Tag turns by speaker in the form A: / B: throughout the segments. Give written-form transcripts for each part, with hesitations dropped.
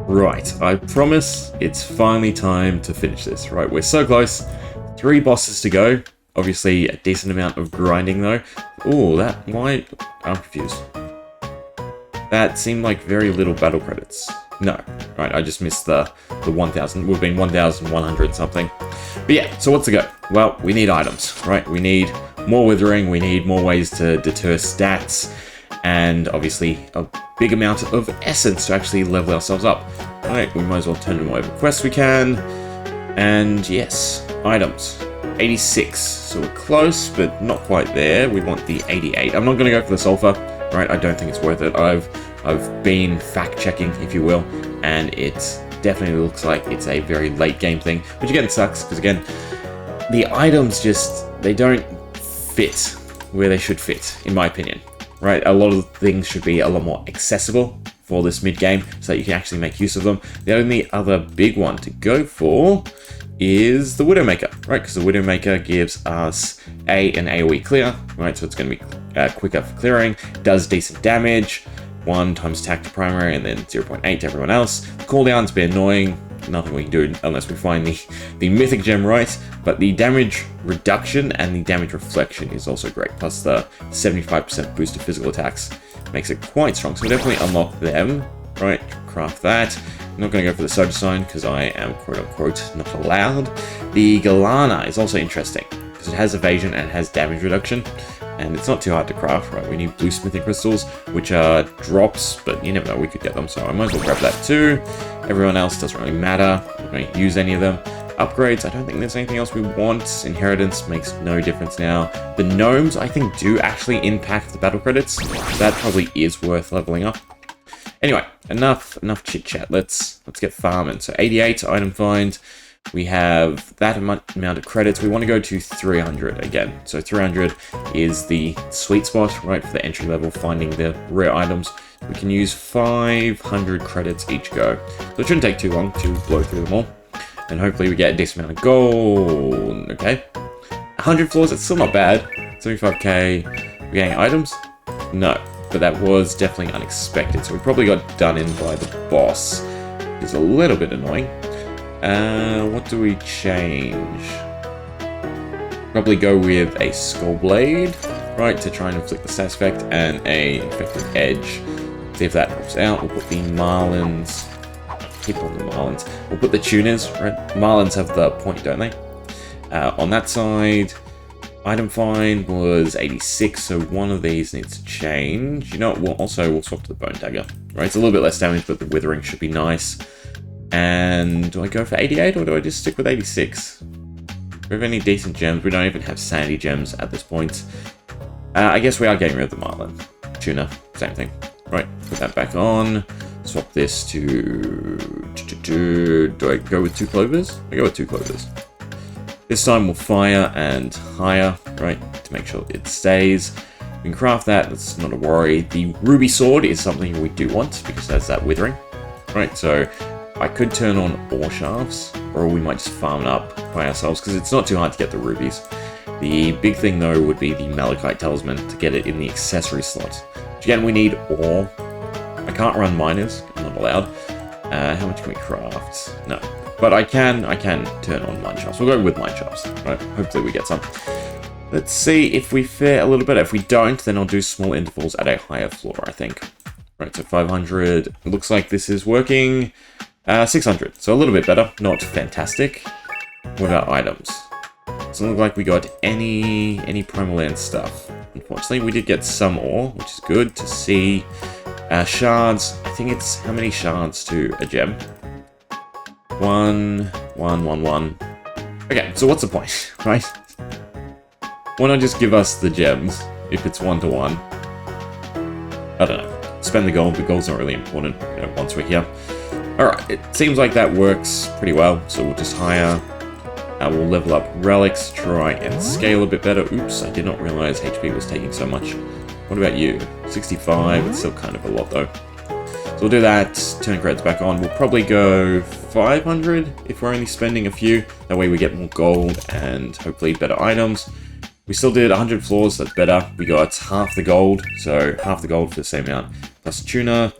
A: Right, I promise it's finally time to finish this. Right, we're so close. 3 bosses to go. Obviously, a decent amount of grinding though. Oh, why? I'm confused. That seemed like very little battle credits. No, right, I just missed the 1,000. Would have been 1,100 something. But yeah, so what's to go? Well, we need items, right? We need more withering, we need more ways to deter stats, and obviously a big amount of essence to actually level ourselves up. Alright, we might as well turn in whatever quests we can. And yes, items. 86, so we're close, but not quite there. We want the 88. I'm not going to go for the sulfur, right? I don't think it's worth it. I've been fact-checking, if you will, and it definitely looks like it's a very late game thing, which again sucks, because again, the items they don't fit where they should fit, in my opinion, right? A lot of things should be a lot more accessible for this mid-game, so that you can actually make use of them. The only other big one to go for is the Widowmaker, right? Because the Widowmaker gives us an AoE clear, right? So it's going to be quicker for clearing, does decent damage, 1 times attack to primary, and then 0.8 to everyone else. The cooldown's a bit annoying, nothing we can do unless we find the mythic gem right, but the damage reduction and the damage reflection is also great, plus the 75% boost to physical attacks makes it quite strong, so we'll definitely unlock them, right? Craft that. I'm not going to go for the Soda sign because I am quote-unquote not allowed. The Galana is also interesting because it has evasion and it has damage reduction, and it's not too hard to craft, right? We need blue smithing crystals, which are drops, but you never know, we could get them, so I might as well grab that too. Everyone else doesn't really matter. I'm not going to use any of them. Upgrades, I don't think there's anything else we want. Inheritance makes no difference now. The gnomes, I think, do actually impact the battle credits. That probably is worth leveling up. Anyway, enough chit-chat. Let's get farming. So 88 item find. We have that amount of credits. We want to go to 300 again. So 300 is the sweet spot, right, for the entry level, finding the rare items. We can use 500 credits each go. So it shouldn't take too long to blow through them all. And hopefully we get a decent amount of gold. Okay. 100 floors, it's still not bad. 75k. We're getting items? No. But that was definitely unexpected. So we probably got done in by the boss. It's a little bit annoying. What do we change? Probably go with a Skull Blade, right, to try and inflict the status effect, and a Infected Edge. See if that helps out. We'll put the Marlins. Keep on the Marlins. We'll put the Tuners, right? Marlins have the point, don't they? On that side, item find was 86, so one of these needs to change. You know what? We'll swap to the Bone Dagger, right? It's a little bit less damage, but the Withering should be nice. And do I go for 88 or do I just stick with 86? Do we have any decent gems? We don't even have sanity gems at this point. I guess we are getting rid of the Marlin. Tuna, same thing. Right, put that back on. Swap this to... Do I go with 2 clovers? I go with 2 clovers. This time we'll fire and hire, right, to make sure it stays. We can craft that, that's not a worry. The ruby sword is something we do want because it has that withering. Right, so I could turn on ore shafts, or we might just farm it up by ourselves because it's not too hard to get the rubies. The big thing though would be the malachite talisman to get it in the accessory slot. Which again, we need ore. I can't run miners, I'm not allowed. How much can we craft? No. But I can turn on mine shafts. We'll go with mine shafts, right? Hopefully we get some. Let's see if we fare a little better. If we don't, then I'll do small intervals at a higher floor, I think. Right, so 500. It looks like this is working. 600, so a little bit better, not fantastic. What about items? Doesn't look like we got any Primal land stuff. Unfortunately, we did get some ore, which is good to see. Shards, I think it's how many shards to a gem? 1, 1, 1, 1. Okay, so what's the point, right? Why not just give us the gems if it's 1 to 1? I don't know. Spend the gold, but gold's not really important, you know, once we're here. Alright, it seems like that works pretty well, so we'll just hire. We'll level up relics, try and scale a bit better. Oops, I did not realize HP was taking so much. What about you? 65, it's still kind of a lot though. So we'll do that, turn credits back on. We'll probably go 500 if we're only spending a few. That way we get more gold and hopefully better items. We still did 100 floors, that's better. We got half the gold, so half the gold for the same amount. Plus tuna.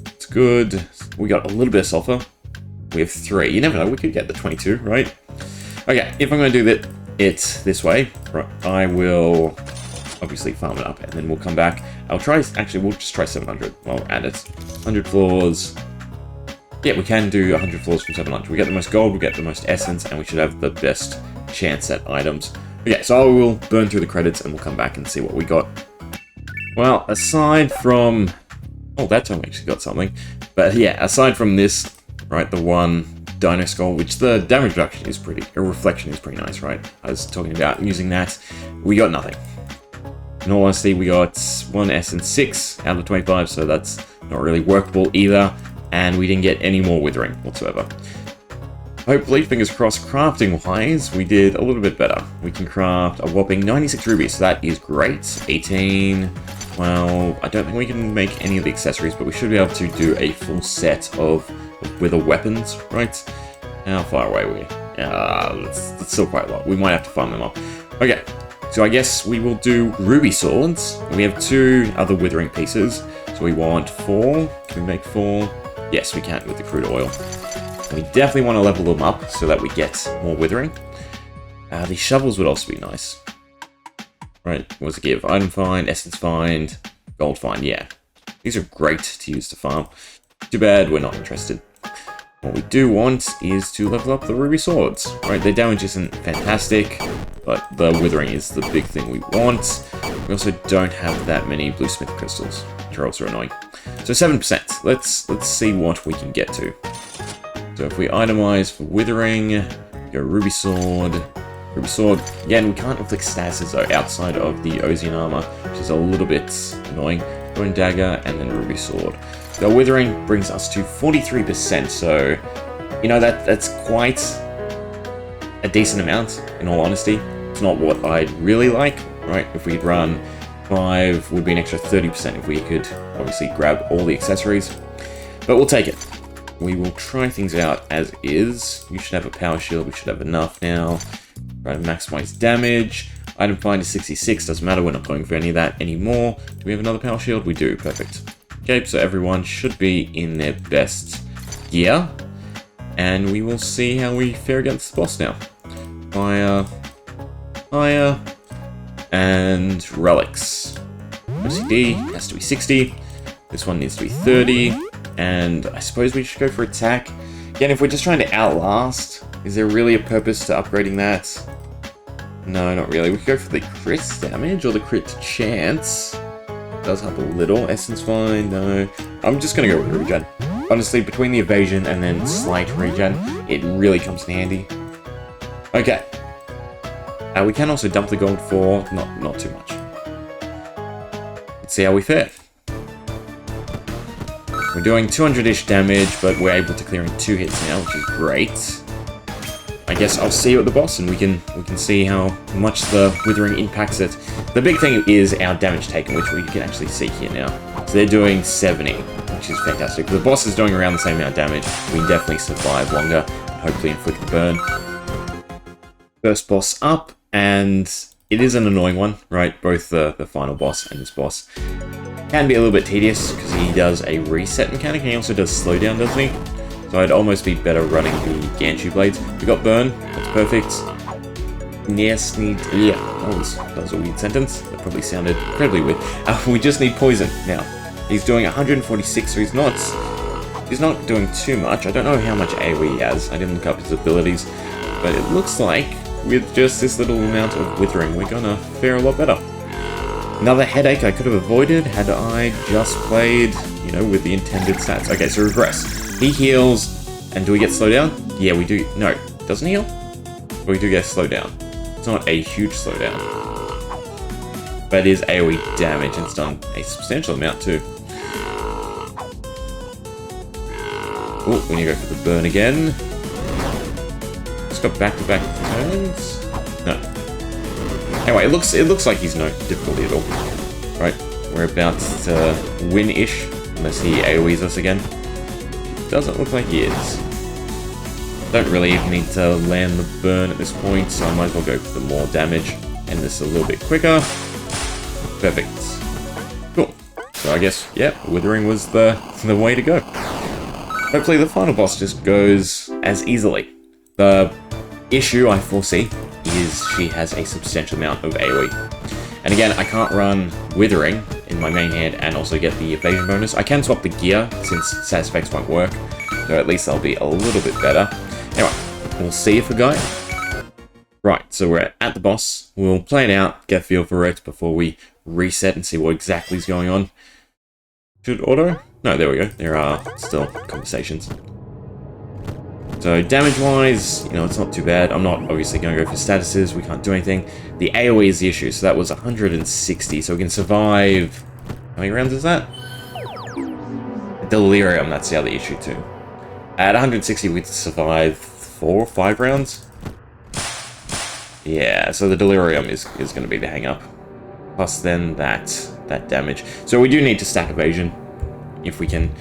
A: Let's good. We got a little bit of sulfur. We have 3. You never know, we could get the 22, right? Okay, if I'm going to do it this way, right, I will obviously farm it up, and then we'll come back. Actually, we'll just try 700. I'll add it. 100 floors. Yeah, we can do 100 floors from 700. We get the most gold, we get the most essence, and we should have the best chance at items. Okay, so I will burn through the credits, and we'll come back and see what we got. Well, aside from... Oh, that time we actually got something. But yeah, aside from this, right, the one Dino Skull, which the damage reduction is reflection is pretty nice, right? I was talking about using that. We got nothing. In all honesty, we got 1 essence 6 out of 25, so that's not really workable either. And we didn't get any more withering whatsoever. Hopefully, fingers crossed, crafting-wise, we did a little bit better. We can craft a whopping 96 rubies, so that is great. 18... Well, I don't think we can make any of the accessories, but we should be able to do a full set of wither weapons, right? How far away are we? That's still quite a lot. We might have to farm them up. Okay, so I guess we will do ruby swords. We have 2 other withering pieces, so we want 4. Can we make 4? Yes, we can with the crude oil. We definitely want to level them up so that we get more withering. The shovels would also be nice. Right, what does it give? Item find, essence find, gold find, yeah. These are great to use to farm. Too bad we're not interested. What we do want is to level up the ruby swords. Right, their damage isn't fantastic, but the withering is the big thing we want. We also don't have that many bluesmith crystals, which are also annoying. So 7%. Let's see what we can get to. So if we itemize for withering, go ruby sword. Ruby sword. Again, we can't inflict statuses though outside of the Ozian armor, which is a little bit annoying. Bone dagger and then ruby sword. The withering brings us to 43%, so you know that's quite a decent amount. In all honesty, it's not what I'd really like. Right? If we'd run 5, would be an extra 30% if we could obviously grab all the accessories. But we'll take it. We will try things out as is. You should have a power shield. We should have enough now. Try to maximize damage. Item find is 66. Doesn't matter. We're not going for any of that anymore. Do we have another power shield? We do. Perfect. Okay, so everyone should be in their best gear. And we will see how we fare against the boss now. Fire. Fire. And relics. OCD has to be 60. This one needs to be 30. And I suppose we should go for attack. Again, if we're just trying to outlast, is there really a purpose to upgrading that? No, not really. We could go for the crit damage or the crit chance. It does help a little. Essence fine, no. I'm just going to go with regen. Honestly, between the evasion and then slight regen, it really comes in handy. Okay. We can also dump the gold for not too much. Let's see how we fare. We're doing 200-ish damage, but we're able to clear in 2 hits now, which is great. I guess I'll see you at the boss, and we can see how much the withering impacts it. The big thing is our damage taken, which we can actually see here now. So they're doing 70, which is fantastic. The boss is doing around the same amount of damage. We can definitely survive longer, and hopefully inflict the burn. First boss up, and it is an annoying one, right? Both the final boss and this boss can be a little bit tedious because he does a reset mechanic and he also does slowdown, doesn't he? So I'd almost be better running the Gantry blades. We got burn, that's perfect. Yes, need... Yeah, that was a weird sentence. That probably sounded incredibly weird. We just need poison now. He's doing 146, so he's not doing too much. I don't know how much AoE he has. I didn't look up his abilities. But it looks like with just this little amount of withering, we're gonna fare a lot better. Another headache I could have avoided had I just played, you know, with the intended stats. Okay, so regress. He heals, and do we get slowdown? Yeah, we do. No, doesn't heal? But we do get slowdown. It's not a huge slowdown. But it is AoE damage, and it's done a substantial amount too. Oh, we need to go for the burn again. Just got back-to-back turns. No. Anyway, it looks like he's no difficulty at all. Right, we're about to win-ish, unless he AoEs us again. Doesn't look like he is. Don't really even need to land the burn at this point, so I might as well go for the more damage. End this a little bit quicker. Perfect. Cool. So I guess, yeah, withering was the way to go. hopefully the final boss just goes as easily. The issue I foresee is she has a substantial amount of AoE. And again, I can't run Withering in my main hand and also get the evasion bonus. I can swap the gear since status effects won't work, so at least I'll be a little bit better. Anyway, we'll see if we go. Right, so we're at the boss. We'll play it out, get a feel for it before we reset and see what exactly is going on. Should auto? No, there we go. There are still conversations. So damage-wise, you know, it's not too bad. I'm not obviously going to go for statuses. We can't do anything. The AoE is the issue. So that was 160. So we can survive... How many rounds is that? Delirium, that's the other issue too. At 160, we'd survive 4 or 5 rounds. Yeah, so the Delirium is going to be the hang-up. Plus then that damage. So we do need to stack evasion. If we can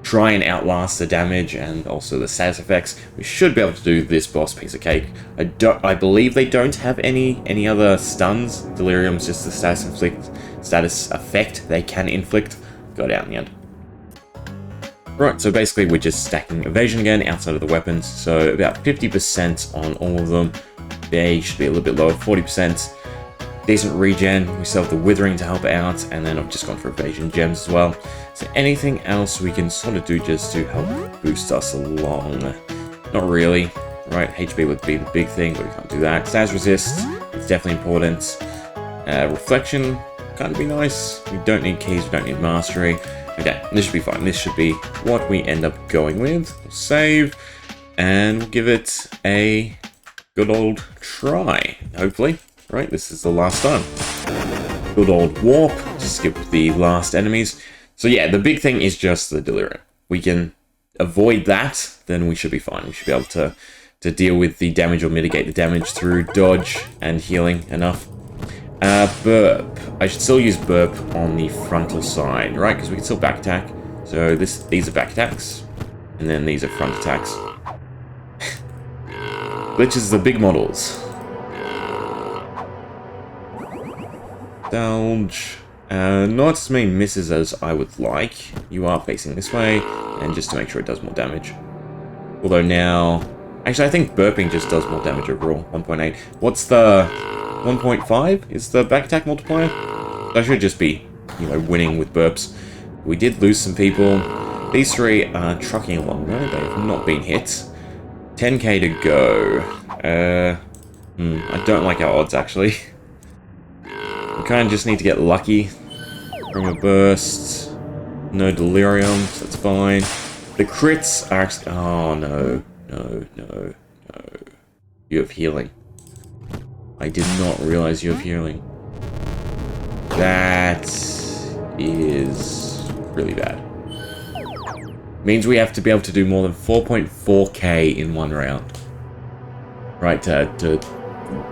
A: try and outlast the damage and also the status effects, we should be able to do this boss piece of cake. I believe they don't have any other stuns. Delirium's just the status effect they can inflict. Got out in the end. Right, so basically we're just stacking evasion again outside of the weapons. So about 50% on all of them. They should be a little bit lower, 40%. Decent regen, we still have the Withering to help out, and then I've just gone for evasion gems as well. So anything else we can sort of do just to help boost us along? Not really, right? HP would be the big thing, but we can't do that. Status resist, it's definitely important. Reflection, kind of be nice. We don't need keys, we don't need mastery. Okay, this should be fine. This should be what we end up going with. We'll save, and we'll give it a good old try, hopefully. Right, this is the last time. Good old warp, just skip the last enemies. So yeah, the big thing is just the Delirium. We can avoid that, then we should be fine. We should be able to deal with the damage or mitigate the damage through dodge and healing enough. Burp. I should still use burp on the frontal side, right? Because we can still back attack. So these are back attacks, and then these are front attacks. Glitches the big models. Indulge. Not as many misses as I would like. You are facing this way, and just to make sure it does more damage. Although now... Actually, I think burping just does more damage overall. 1.8. What's the... 1.5 is the back attack multiplier? I should just be, you know, winning with burps. We did lose some people. These three are trucking along, though. They have not been hit. 10k to go. I don't like our odds, actually. We kind of just need to get lucky from a burst. No delirium, so that's fine. The crits are actually... Oh, no. No. You have healing. I did not realize you have healing. That is really bad. Means we have to be able to do more than 4.4k in one round. Right, to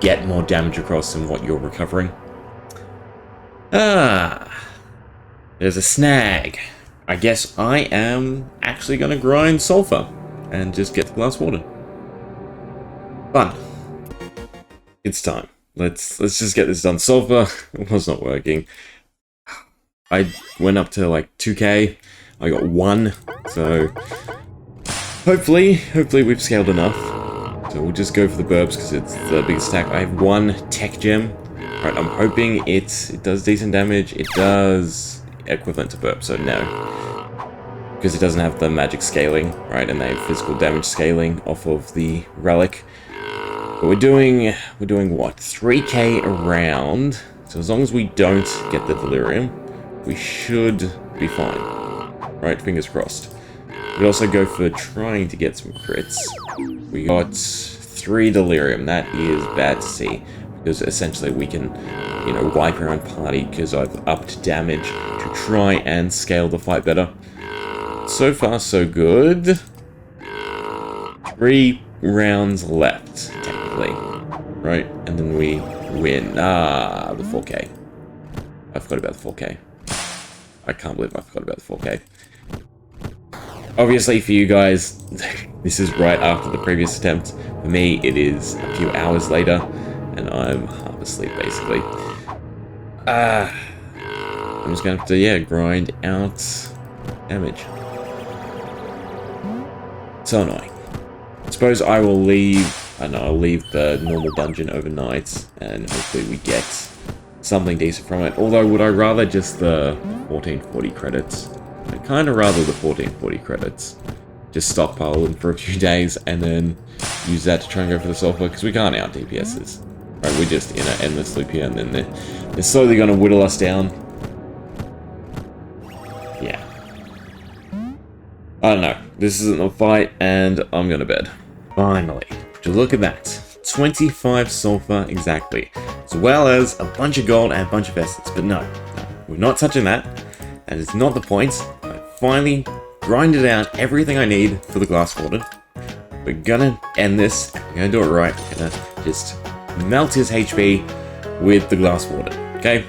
A: get more damage across than what you're recovering. There's a snag. I guess I am actually going to grind sulfur and just get the glass water. Fun. It's time. Let's just get this done. Sulfur was not working. I went up to like 2k. I got 1. So hopefully we've scaled enough. So we'll just go for the burps because it's the biggest attack. I have 1 tech gem. Right, I'm hoping it does decent damage. It does equivalent to burp, so no. Because it doesn't have the magic scaling, right? And they have physical damage scaling off of the relic. But we're doing what? 3k a round. So as long as we don't get the delirium, we should be fine. Right, fingers crossed. We also go for trying to get some crits. We got 3 delirium. That is bad to see. Because essentially we can, you know, wipe our own party because I've upped damage to try and scale the fight better. So far, so good. 3 rounds left, technically. Right? And then we win. Ah, the 4k. I forgot about the 4k. I can't believe I forgot about the 4k. Obviously, for you guys, this is right after the previous attempt. For me, it is a few hours later. And I'm half asleep, basically. I'm just gonna have to, yeah, grind out damage. So annoying. I suppose I will leave... I don't know, I'll leave the normal dungeon overnight, and hopefully we get something decent from it. Although, would I rather just the 1440 credits? I'd kind of rather the 1440 credits. Just stockpile them for a few days, and then use that to try and go for the sulfur, because we can't out DPSs. Right, we're just in an endless loop here, and then they're slowly going to whittle us down. Yeah. I don't know. This isn't a fight, and I'm going to bed. Finally. Would you look at that? 25 sulfur exactly. As well as a bunch of gold and a bunch of essence. But no, we're not touching that. That is not the point. I finally grinded out everything I need for the glass warden. We're gonna end this, and we're gonna do it right. We're gonna just melt his HP with the glass warden. Okay?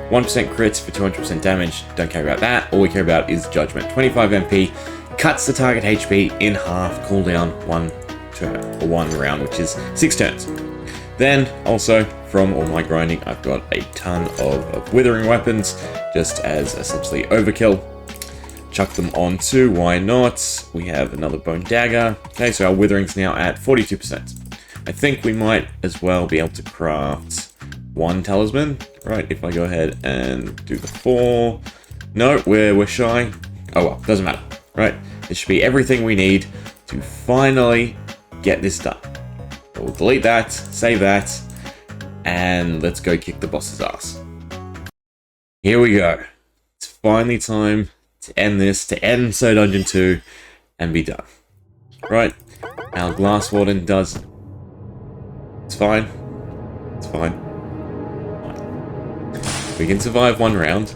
A: 1% crits for 200% damage. Don't care about that. All we care about is judgment. 25 MP cuts the target HP in half. Cooldown one round, which is 6 turns. Then, also, from all my grinding, I've got a ton of withering weapons, just as essentially overkill. Chuck them on too, why not? We have another bone dagger. Okay, so our withering's now at 42%. I think we might as well be able to craft one talisman. Right, if I go ahead and do the 4. No, we're shy. Oh well, doesn't matter. Right, this should be everything we need to finally get this done. So we'll delete that, save that, and let's go kick the boss's ass. Here we go. It's finally time to end this, to end Soda Dungeon 2, and be done. Right, our glass warden does... It's fine. It's fine. We can survive one round.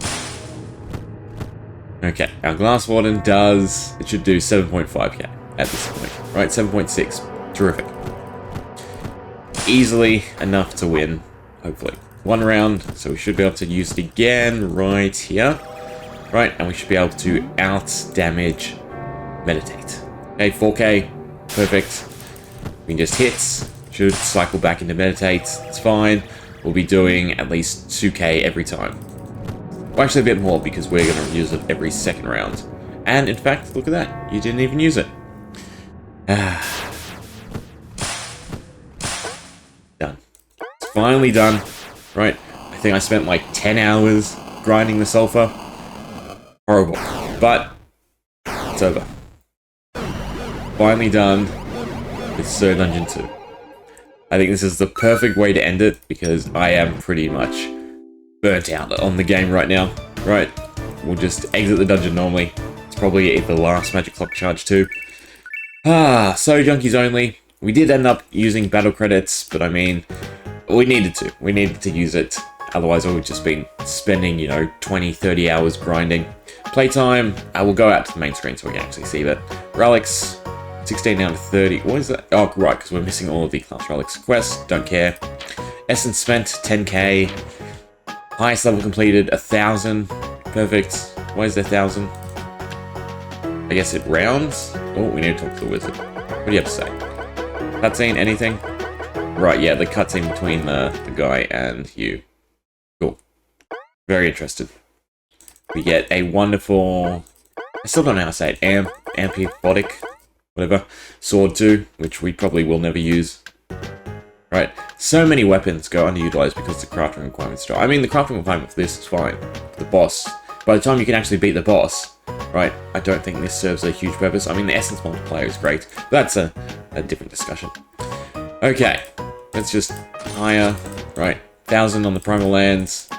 A: Okay, our glass warden does... It should do 7.5k at this point. Right, 7.6. Terrific. Easily enough to win, hopefully. One round, so we should be able to use it again right here. Right, and we should be able to out-damage meditate. Okay, 4k, perfect. We can just hit, should cycle back into meditate, it's fine. We'll be doing at least 2k every time. Well, actually a bit more, because we're going to use it every second round. And in fact, look at that, you didn't even use it. Done. It's finally done. Right, I think I spent like 10 hours grinding the sulfur. Horrible. But it's over. Finally done with Soda Dungeon 2. I think this is the perfect way to end it, because I am pretty much burnt out on the game right now. Right, we'll just exit the dungeon normally. It's probably the last magic clock charge too. Soda Junkies only. We did end up using battle credits, but I mean, we needed to. We needed to use it. Otherwise, I would just been spending, you know, 20, 30 hours grinding. Playtime, I will go out to the main screen so we can actually see that. Relics, 16 down to 30. What is that? Oh, right, because we're missing all of the class relics. Quests, don't care. Essence spent, 10k. Highest level completed, 1,000. Perfect. Why is there 1,000? I guess it rounds? Oh, we need to talk to the wizard. What do you have to say? Cutscene, anything? Right, yeah, the cutscene between the guy and you. Cool. Very interested. We get a wonderful... I still don't know how to say it. Amphibolic, whatever. Sword too, which we probably will never use. Right, so many weapons go underutilized because the crafting requirements drop. I mean, the crafting requirement for this is fine. The boss. By the time you can actually beat the boss, right, I don't think this serves a huge purpose. I mean, the essence multiplier is great, but that's a different discussion. Okay, let's just hire, right, 1,000 on the Primal lands,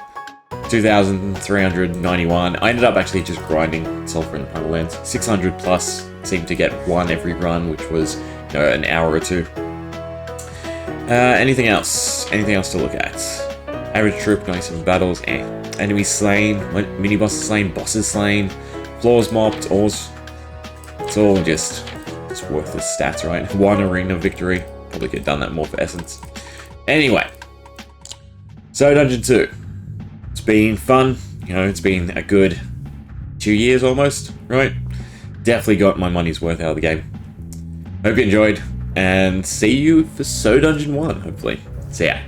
A: 2,391. I ended up actually just grinding sulfur in the Primal lands. 600 plus, seemed to get one every run, which was, you know, an hour or two. Anything else? Anything else to look at? Average troop, 97 battles, enemies slain, mini bosses slain, bosses slain, floors mopped, ores. It's all just worthless stats, right? One arena victory. Probably could have done that more for essence. Anyway, Soda Dungeon 2. It's been fun. You know, it's been a good 2 years almost, right? Definitely got my money's worth out of the game. Hope you enjoyed, and see you for Soda Dungeon 1, hopefully. See ya.